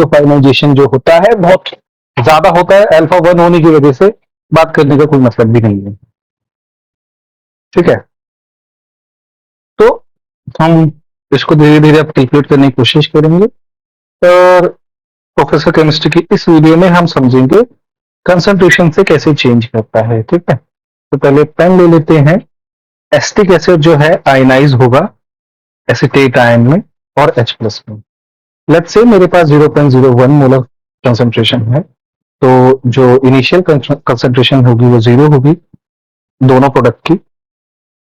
फाइनाइजेशन जो होता है बहुत ज्यादा होता है, अल्फा 1 होने की वजह से बात करने का कोई मतलब भी नहीं है। ठीक है, तो हम इसको धीरे धीरे अब कैलकुलेट करने की कोशिश करेंगे, और प्रोफेसर केमिस्ट्री की इस वीडियो में हम समझेंगे कंसंट्रेशन से कैसे चेंज करता है। ठीक है, तो पहले पेन ले लेते हैं। एसिटिक एसिड जो है आयनाइज होगा एसिटेट आयन में और H प्लस में। लेट्स से मेरे पास 0.01 मोलर कंसंट्रेशन है, तो जो इनिशियल कंसंट्रेशन होगी वो 0 होगी दोनों प्रोडक्ट की,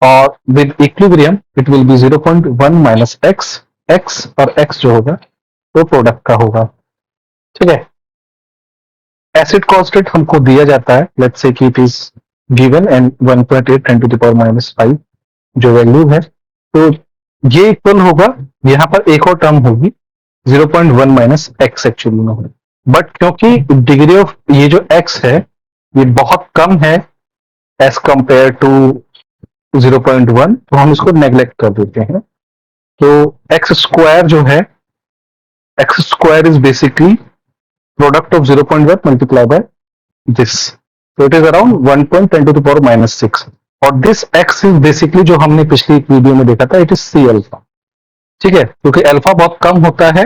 और with equilibrium it will be 0.1 minus x, x और एक्स जो होगा वो प्रोडक्ट का होगा। ठीक है, एसिड कांस्टेंट हमको दिया जाता है, let's say that it is given and 1.8 10 to the power minus 5 जो वैल्यू है, तो ये इक्वल होगा, यहाँ पर एक और टर्म होगी 0.1 माइनस एक्स एक्चुअली में होगा, बट क्योंकि डिग्री ऑफ ये जो एक्स है ये बहुत कम है एज कंपेयर टू 0.1, तो हम इसको नेग्लेक्ट कर देते हैं। तो एक्स स्क्वायर जो है, x square is basically product of 0.1 multiply by this, so it is around 1.10 to the power minus 6, और दिस x इज बेसिकली जो हमने पिछली वीडियो में देखा था, इट इज सी अल्फा। ठीक है, क्योंकि अल्फा बहुत कम होता है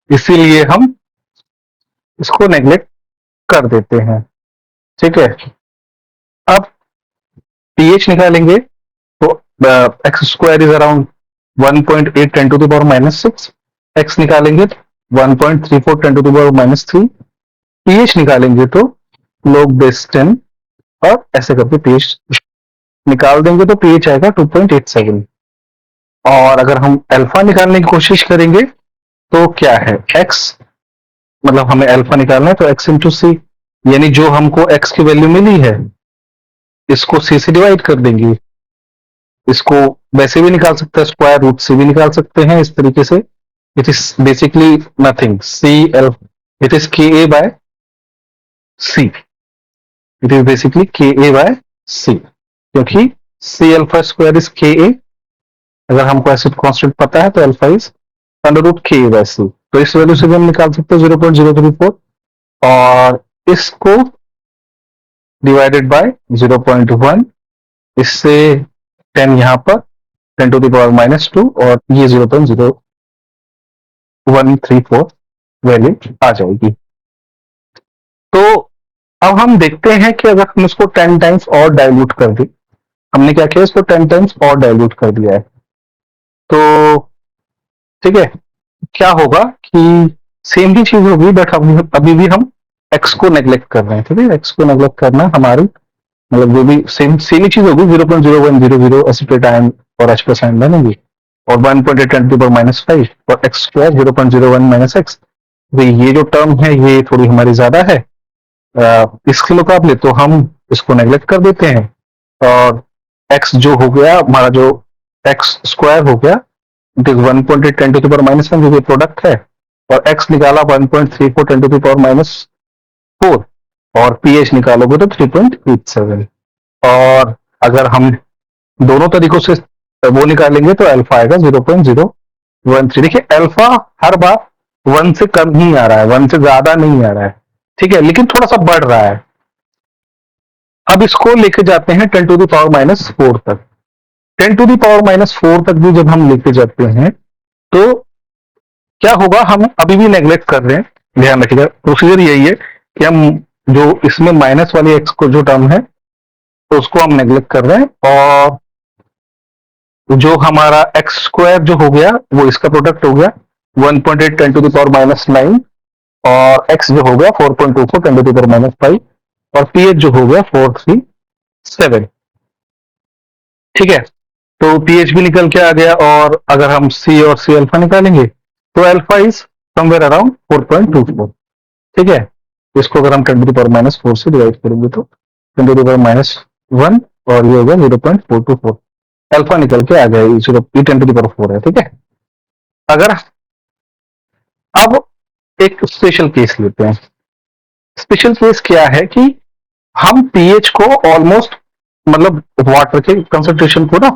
इसीलिए हम इसको नेग्लेक्ट कर देते हैं। ठीक है, अब pH निकालेंगे, तो x square is around 1.8 10 to the power minus 6, x निकालेंगे 1.34 10 to the power minus 3, pH निकालेंगे तो log बेस 10, और ऐसे करके pH निकाल देंगे तो pH आएगा 2.87। और अगर हम अल्फा निकालने की कोशिश करेंगे तो क्या है, x मतलब हमें अल्फा निकालना है तो x इंटू सी, यानी जो हमको x की वैल्यू मिली है इसको c से डिवाइड कर देंगे। इसको वैसे भी निकाल सकते हैं, स्क्वायर रूट से भी निकाल सकते हैं इस तरीके से। It is basically nothing, C L, it is K A by C, it is basically K A by सी, क्योंकि C alpha square is K ए, अगर हमको एसिड कांस्टेंट पता है तो अल्फा इज अंडर रूट के बाय सी, तो इस वैल्यू से भी हम निकाल सकते हैं 0.034, और इसको डिवाइडेड बाय 0.1, इससे 10 यहां पर 10 टू द पावर माइनस 2, और ये 0.0134 वैल्यू आ जाएगी। तो अब हम देखते हैं कि अगर हम इसको 10 टाइम्स और डाइल्यूट कर दें, हमने क्या किया, इसको 10 टाइम्स और डाइल्यूट कर दिया है, तो ठीक है, क्या होगा कि सेम ही चीज होगी, बट हम अभी भी हम एक्स को नेग्लेक्ट कर रहे हैं। ठीक है, एक्स को नेग्लेक्ट करना हमारी मतलब वो भी सेम ही चीज होगी, 0.0100 एसिटेट आयन और H प्लस आयन बनेंगे, और 1.8 10 टू द पावर माइनस 5 और एक्स स्क्वायर 0.01 माइनस एक्स। तो ये जो टर्म है ये थोड़ी हमारी ज्यादा है इसके मुकाबले, तो हम इसको नेग्लेक्ट कर देते हैं, और एक्स जो हो गया हमारा, जो एक्स स्क्वायर हो गया, it is 1.8 10 to the power minus 1 जो कि प्रोडक्ट है, और एक्स निकाला 1.34 10 टू द पावर माइनस 4, और पीएच निकालोगे तो 3.87, और अगर हम दोनों तरीकों से वो निकालेंगे तो अल्फा आएगा 0.013। देखिए अल्फा हर बार 1 से कम ही आ रहा है, 1 से ज्यादा नहीं आ रहा है। ठीक है, लेकिन थोड़ा सा बढ़ रहा है। अब इसको लेके जाते हैं 10 टू द पावर माइनस 4 तक। 10 टू द पावर माइनस 4 तक भी जब हम लेके जाते हैं तो क्या होगा, हम अभी भी नेग्लेक्ट कर रहे हैं, ध्यान रखिएगा प्रोसीजर यही है कि हम जो इसमें माइनस वाली एक्स को जो टर्म है तो उसको हम नेग्लेक्ट कर रहे हैं, और जो हमारा एक्स स्क्वायर जो हो गया वो इसका प्रोडक्ट हो गया 1.8 10 टू द पावर माइनस 9, और एक्स जो हो गया 4.24 10 टू द पावर माइनस 5, और पीएच जो हो गया 437। ठीक है, तो पीएच भी निकल के आ गया, और अगर हम सी और सी अल्फा निकालेंगे तो अल्फा इज समवेयर अराउंड 4.24। ठीक है, इसको अगर हम 10 टू द पावर माइनस 4 से डिवाइड करेंगे तो 10 टू द पावर माइनस 1, और ये हो गया 0.424, अल्फा निकल के आ गया, ये 10 टू द पावर 4 है। ठीक है, अगर अब एक स्पेशल केस लेते हैं। स्पेशल केस क्या है कि हम पीएच को ऑलमोस्ट मतलब वाटर के कंसंट्रेशन को ना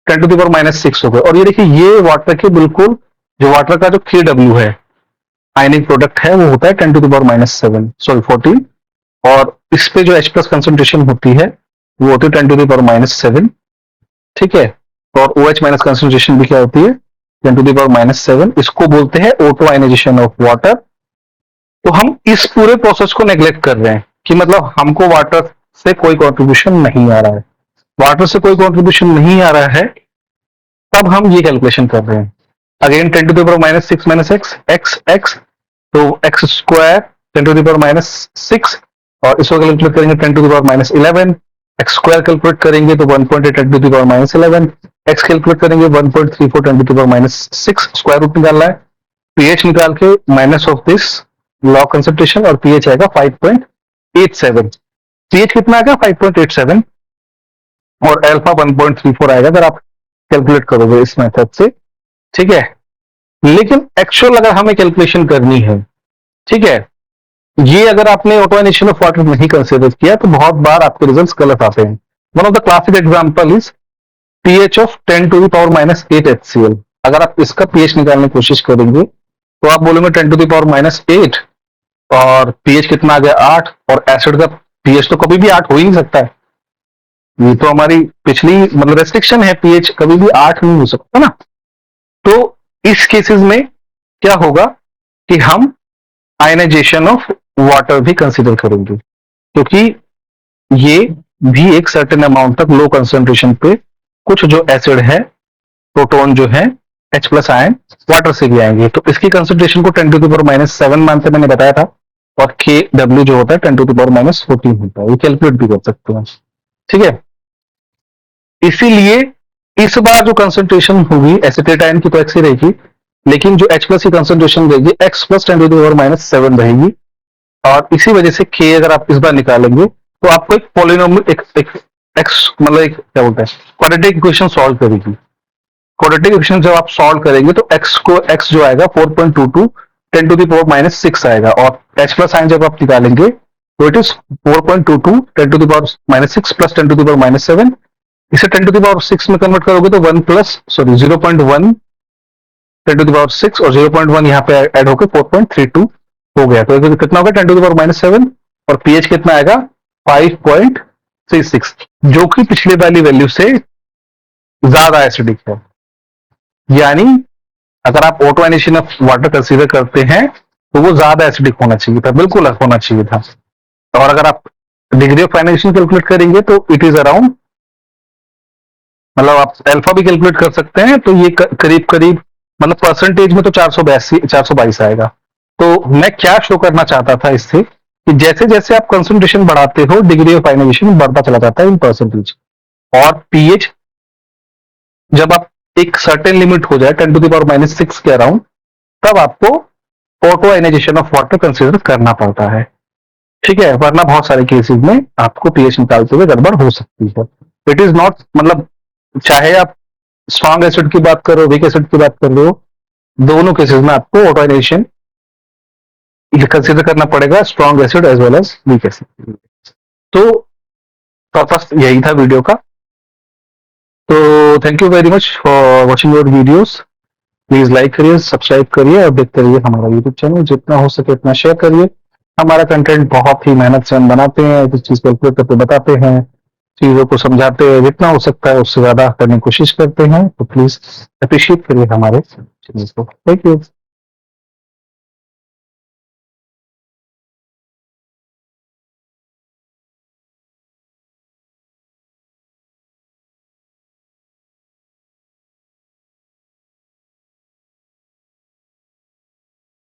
10 टू द पावर माइनस 6 हो गए, और ये देखिए ये वाटर के बिल्कुल जो वाटर का जो के डब्ल्यू है आयनिक प्रोडक्ट है वो होता है 10⁻⁷ सॉरी 14, और इस पे जो H प्लस कंसेंट्रेशन होती है वो होती है 10⁻⁷, ठीक है। और OH माइनस कंसेंट्रेशन भी क्या होती है 10⁻⁷। इसको बोलते हैं ऑटो आयनाइजेशन ऑफ वाटर। तो हम इस पूरे प्रोसेस को नेग्लेक्ट कर रहे हैं कि मतलब हमको वाटर से कोई कॉन्ट्रीब्यूशन नहीं आ रहा है, वाटर से कोई कॉन्ट्रीब्यूशन नहीं आ रहा है, तब हम ये कैलकुलेशन कर रहे हैं। Again 10⁻⁶ minus x x x, तो एक्स स्क्वायर 10⁻⁶, और इसको कैलकुलेट करेंगे 10⁻11, एक्स स्क्वायर कैलकुलेट करेंगे तो 1.8 10⁻11, एक्स कैलकुलेट करेंगे 1.34 10⁻6, स्क्वायर रूट निकालना है, पीएच निकाल के minus of this law concentration, और पीएच आएगा 5.87। पीएच कितना आएगा 5.87, और अल्फा 1.34 आएगा अगर आप कैलकुलेट करोगे इस मेथड से, ठीक है। लेकिन एक्चुअल अगर हमें कैलकुलेशन करनी है, ठीक है, ये अगर आपने ऑटोनेशन ऑफ वाटर नहीं कंसिडर किया तो बहुत बार आपके रिजल्ट्स गलत आते हैं। One of the classic example is pH of 10⁻⁸ HCl। अगर आप इसका पीएच निकालने की कोशिश करेंगे तो आप बोलेंगे 10⁻8, और पीएच कितना आ गया 8, और एसिड का पीएच तो कभी भी 8 हो ही नहीं सकता है, ये तो हमारी पिछली मतलब रेस्ट्रिक्शन है, पीएच कभी भी 8 नहीं हो सकता ना। तो इस केसेस में क्या होगा कि हम आयनाइजेशन ऑफ वाटर भी कंसीडर करेंगे, क्योंकि ये भी एक सर्टेन अमाउंट तक लो कंसेंट्रेशन पे कुछ जो एसिड है, प्रोटोन जो है H प्लस आयन वाटर से भी आएंगे, तो इसकी कंसेंट्रेशन को 10⁻⁷ मानते मैंने बताया था, और के डब्ल्यू जो होता है 10⁻14 होता है, ये कैलकुलेट भी कर सकते हैं, ठीक है। इसीलिए इस बार जो कंसेंट्रेशन होगी एसिटेट आयन की तो एक्स ही रहेगी, लेकिन जो H प्लस की कंसेंट्रेशन रहेगी एक्स प्लस 10⁻⁷ रहेगी, और इसी वजह से के अगर आप इस बार निकालेंगे तो आपको एक पॉलिनोमियल एक एक्स मतलब एक क्या बोलते हैं क्वाड्रेटिक इक्वेशन सॉल्व करेगी। क्वाड्रेटिक इक्वेशन जब आप सॉल्व करेंगे तो एक्स जो आएगा 4.22 10⁻⁻6 आएगा, और H प्लस साइन जब आप निकालेंगे तो इट इज 4.22 10⁻⁻6 प्लस 10⁻⁷। इसे 10⁻6 में कन्वर्ट करोगे तो 1 प्लस सॉरी 0.1 10⁻6, और 0.1 यहाँ पे ऐड होकर 4.32 हो गया, तो कितना हो गया 10⁻⁷, और पीएच कितना आएगा 5.36, जो कि पिछले वाली वैल्यू से ज्यादा एसिडिक है। यानी अगर आप auto ionization of water consider करते हैं तो वो ज्यादा एसिडिक होना चाहिए था, बिल्कुल होना चाहिए था। और अगर आप डिग्री ऑफ आयनाइजेशन कैलकुलेट करेंगे तो इट इज अराउंड, मतलब आप अल्फा भी कैलकुलेट कर सकते हैं, तो ये करीब करीब मतलब परसेंटेज में तो 422 आएगा। तो मैं क्या शो करना चाहता था इससे कि जैसे जैसे आप कंसंट्रेशन बढ़ाते हो डिग्री ऑफ आयनाइजेशन बढ़ता चला जाता है इन परसेंटेज, और पीएच जब आप एक सर्टेन लिमिट हो जाए 10⁻⁶ के अराउंड, तब आपको auto ionization of water consider करना पड़ता है, ठीक है, वरना बहुत सारे केसेस में आपको पीएच निकालते हुए गड़बड़ हो सकती है। इट इज नॉट मतलब चाहे आप स्ट्रॉन्ग एसिड की बात करो वीक एसिड की बात कर रहे हो, दोनों केसेस में आपको ऑटो आयनाइजेशन कंसिडर करना पड़ेगा, strong acid as well as weak acid. तो पर्पस यही था वीडियो का। तो thank you very much for watching your videos. Please like करिए, सब्सक्राइब करिए, और देखते रहिए हमारा यूट्यूब चैनल, जितना हो सके उतना शेयर करिए। हमारा कंटेंट बहुत ही मेहनत से हम बनाते हैं, इस चीज को कैलकुलेट करके बताते हैं, चीजों को समझाते हैं, जितना हो सकता है उससे ज्यादा करने की कोशिश करते हैं, तो प्लीज अप्रिशिएट करिए हमारे चैनल को। Thank you.